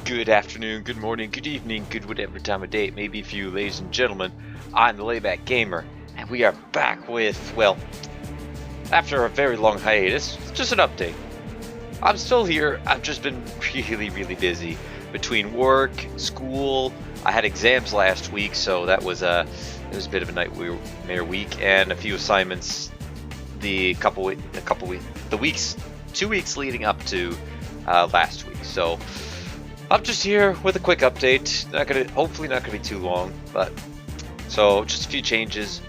Good afternoon, good morning, good evening, good whatever time of day it may be for you, ladies and gentlemen. I'm the Layback Gamer, and we are back with, well, after a very long hiatus, just an update. I'm still here. I've just been really busy between work, school. I had exams last week, so that was it was a bit of a nightmare week, and a few assignments the 2 weeks leading up to last week. So I'm just here with a quick update. Hopefully not gonna be too long, but so just a few changes.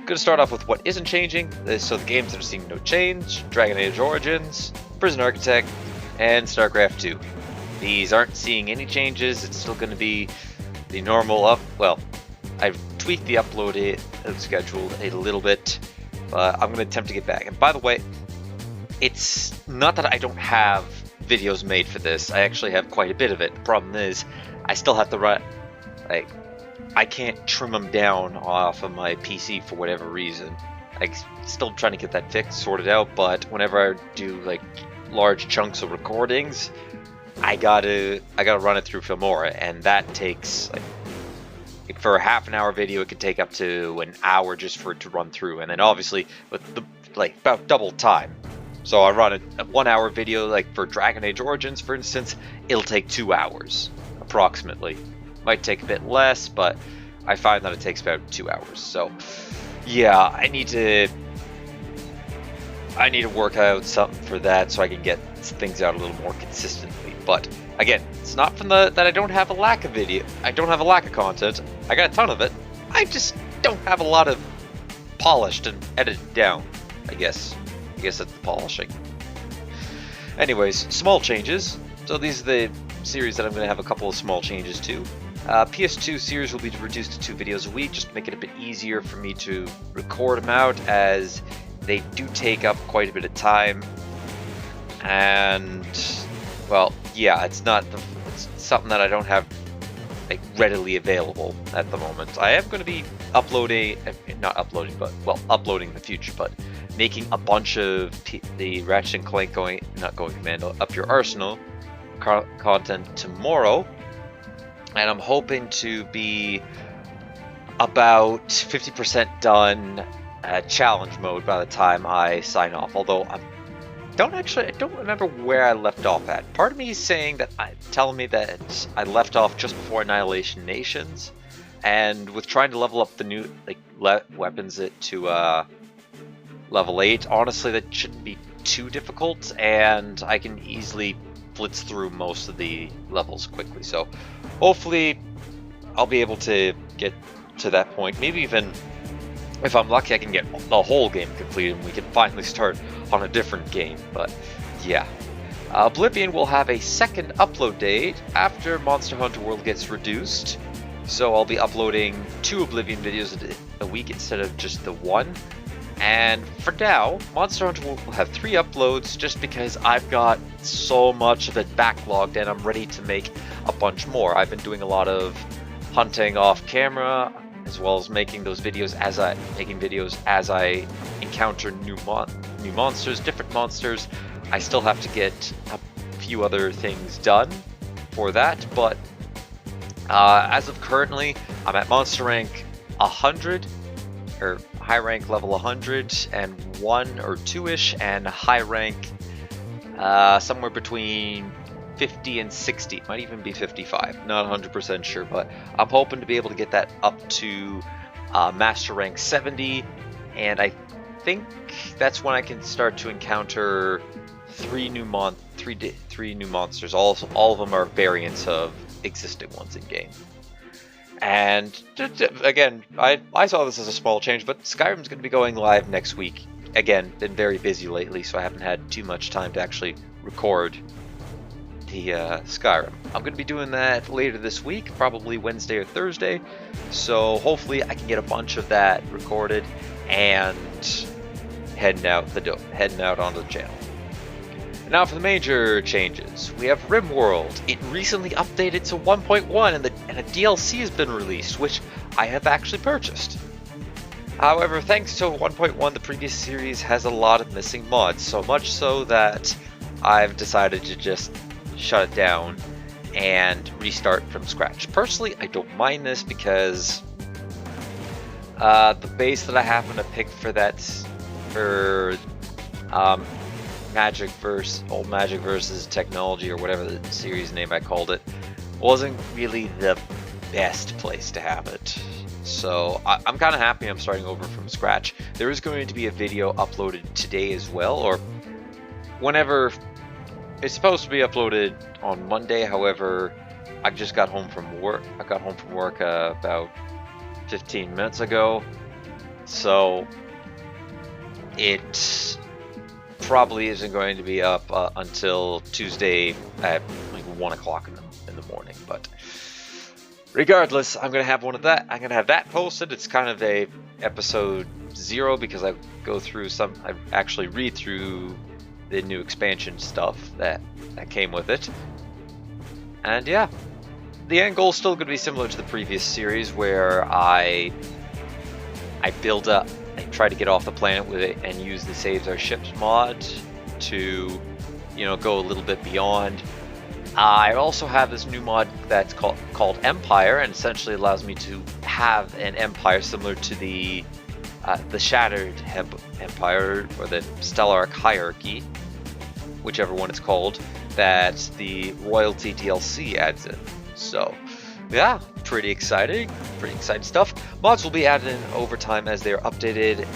Gonna start off with what isn't changing. So the games that are seeing no change: Dragon Age Origins, Prison Architect, and StarCraft 2. These aren't seeing any changes. It's still gonna be the normal well, I've tweaked the upload schedule a little bit, but I'm gonna attempt to get back. And by the way, it's not that I don't have videos made for this. I actually have quite a bit of it. The problem is I still have to run, I can't trim them down off of my PC for whatever reason. I'm still trying to get that fixed, sorted out, but whenever I do like large chunks of recordings, I gotta run it through Filmora, and that takes like for a half an hour video it could take up to an hour just for it to run through, and then obviously with the about double time. So I run a 1 hour video, like for Dragon Age Origins, for instance, it'll take 2 hours, approximately. Might take a bit less, but I find that it takes about 2 hours. So, yeah, I need to work out something for that so I can get things out a little more consistently. But again, it's not from that I don't have a lack of video. I don't have a lack of content. I got a ton of it. I just don't have a lot of polished and edited down, I guess. I guess that's the polishing. Anyways, small changes. So these are the series that I'm going to have a couple of small changes to. PS2 series will be reduced to 2 videos a week, just to make it a bit easier for me to record them out, as they do take up quite a bit of time. And, well, yeah, it's something that I don't have like readily available at the moment. I am going to be uploading in the future, but making a bunch of the Ratchet & Clank not going commando up your arsenal content tomorrow, and I'm hoping to be about 50% done challenge mode by the time I sign off. Although I don't remember where I left off at. Part of me is telling me that I left off just before Annihilation Nations, and with trying to level up the new weapons to level 8, honestly that shouldn't be too difficult, and I can easily blitz through most of the levels quickly. So hopefully I'll be able to get to that point. Maybe even, if I'm lucky, I can get the whole game completed and we can finally start on a different game. But yeah, Oblivion will have a second upload date after Monster Hunter World gets reduced. So I'll be uploading 2 Oblivion videos a week instead of just the 1. And for now, Monster Hunter will have 3 uploads, just because I've got so much of it backlogged and I'm ready to make a bunch more. I've been doing a lot of hunting off camera, as well as making videos as I encounter new monsters, different monsters. I still have to get a few other things done for that, but as of currently, I'm at monster rank 100, or high rank level 101 or 2-ish, and high rank somewhere between 50 and 60. Might even be 55. Not 100% sure, but I'm hoping to be able to get that up to master rank 70, and I think that's when I can start to encounter 3 new monsters. All of them are variants of existing ones in game. And again, I saw this as a small change, but Skyrim's going to be going live next week. Again, been very busy lately, so I haven't had too much time to actually record the Skyrim. I'm going to be doing that later this week, probably Wednesday or Thursday, so hopefully I can get a bunch of that recorded and heading out onto the channel. Now for the major changes, we have Rimworld. It recently updated to 1.1 and a DLC has been released, which I have actually purchased. However, thanks to 1.1, the previous series has a lot of missing mods, so much so that I've decided to just shut it down and restart from scratch. Personally, I don't mind this because the base that I happen to pick for that, for old Magic versus Technology, or whatever the series name I called it, wasn't really the best place to have it. So I'm kind of happy I'm starting over from scratch. There is going to be a video uploaded today as well, or whenever. It's supposed to be uploaded on Monday. However, I just got home from work. I got home from work about 15 minutes ago, so it probably isn't going to be up until Tuesday at like 1 o'clock in the morning. But regardless, I'm gonna have one of that. I'm gonna have that posted. It's kind of a episode 0 because I go through I actually read through the new expansion stuff that came with it. And yeah, the end goal is still going to be similar to the previous series, where I build up, I try to get off the planet with it and use the Saves Our Ships mod to, you know, go a little bit beyond. I also have this new mod that's called Empire, and essentially allows me to have an empire similar to the Shattered Empire, or the Stellarch Hierarchy, whichever one it's called, that the Royalty DLC adds in. So yeah, pretty exciting stuff. Mods will be added in over time as they are updated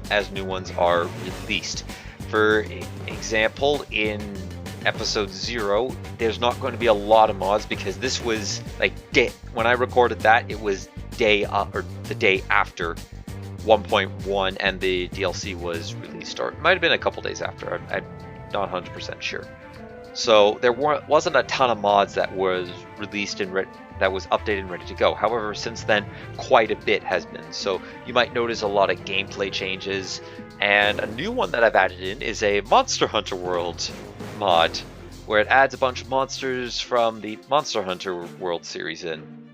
/ as new ones are released. For example, in episode 0, there's not going to be a lot of mods because this was like when I recorded that, it was the day after 1.1 and the DLC was released, or it might have been a couple days after. I'm not 100% sure. So there wasn't a ton of mods that was released and that was updated and ready to go. However, since then, quite a bit has been. So you might notice a lot of gameplay changes, and a new one that I've added in is a Monster Hunter World mod, where it adds a bunch of monsters from the Monster Hunter World series in.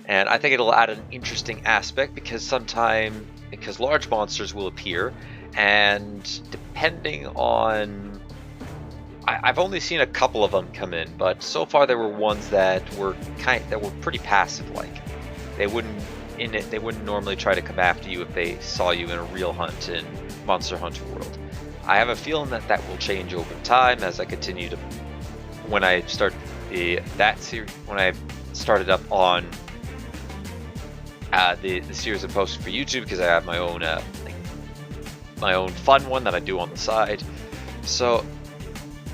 And I think it'll add an interesting aspect because large monsters will appear, and depending on, I've only seen a couple of them come in, but so far there were ones that were pretty passive. Like they wouldn't normally try to come after you if they saw you in a real hunt in Monster Hunter World. I have a feeling that will change over time as I continue to, when I start that series, when I started up on the series I posted for YouTube, because I have my own my own fun one that I do on the side. So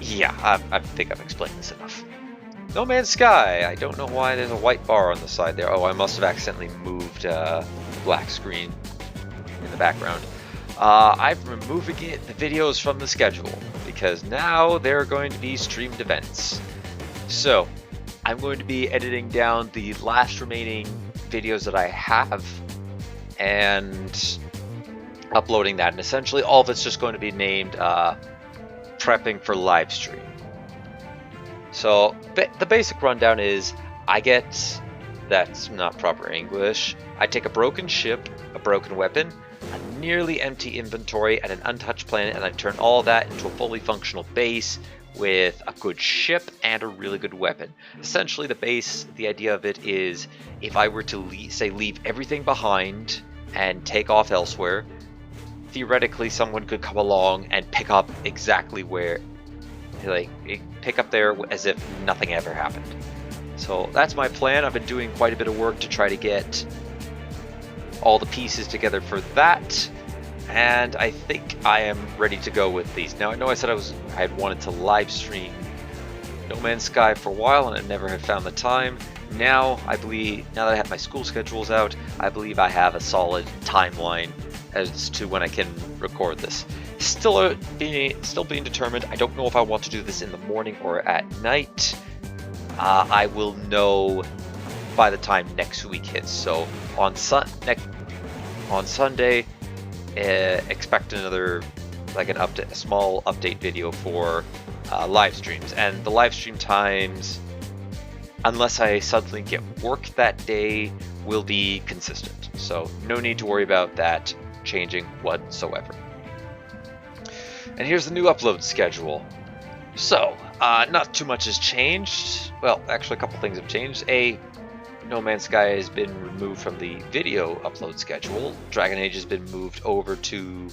yeah, I think I've explained this enough. No Man's Sky. I don't know why there's a white bar on the side there. Oh, I must have accidentally moved the black screen in the background. I'm removing the videos from the schedule because now there are going to be streamed events. So I'm going to be editing down the last remaining videos that I have and uploading that, and essentially all of it's just going to be named prepping for live stream. So the basic rundown is that's not proper English. I take a broken ship, a broken weapon, a nearly empty inventory, and an untouched planet, and I turn all that into a fully functional base with a good ship and a really good weapon. Essentially the idea of it is, if I were to leave everything behind and take off elsewhere, theoretically someone could come along and pick up exactly where, like pick up there as if nothing ever happened. So that's my plan. I've been doing quite a bit of work to try to get all the pieces together for that, and I think I am ready to go with these. Now I know I said I had wanted to live stream No Man's Sky for a while, and I never had found the time. Now that I have my school schedules out, I believe I have a solid timeline as to when I can record this. Still being determined. I don't know if I want to do this in the morning or at night. I will know by the time next week hits. So on Sunday, expect another a small update video for live streams, and the live stream times, unless I suddenly get work that day, will be consistent. So no need to worry about that changing whatsoever. And here's the new upload schedule. So Not too much has changed. Well, actually, a couple things have changed. No Man's Sky has been removed from the video upload schedule. Dragon Age has been moved over to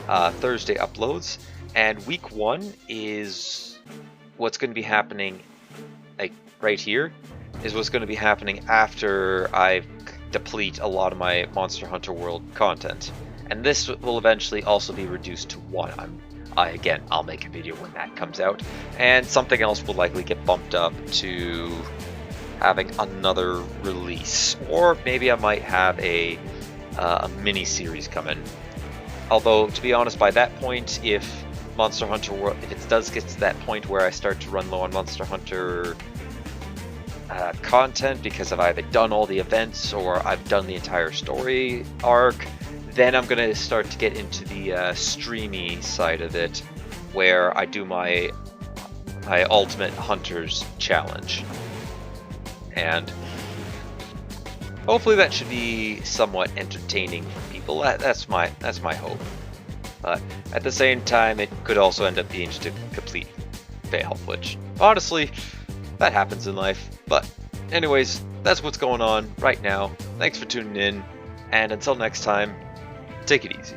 Thursday uploads, and week 1 is what's going to be happening, like right here, is what's going to be happening after I deplete a lot of my Monster Hunter World content. And this will eventually also be reduced to 1. Again, I'll make a video when that comes out, and something else will likely get bumped up to having another release, or maybe I might have a mini series coming. Although, to be honest, by that point, if Monster Hunter World, if it does get to that point where I start to run low on Monster Hunter content because I've either done all the events or I've done the entire story arc, then I'm gonna start to get into the streamy side of it, where I do my Ultimate Hunters challenge. And hopefully that should be somewhat entertaining for people. That's my hope. But at the same time, it could also end up being just a complete fail, which honestly, that happens in life. But anyways, that's what's going on right now. Thanks for tuning in, and until next time, take it easy.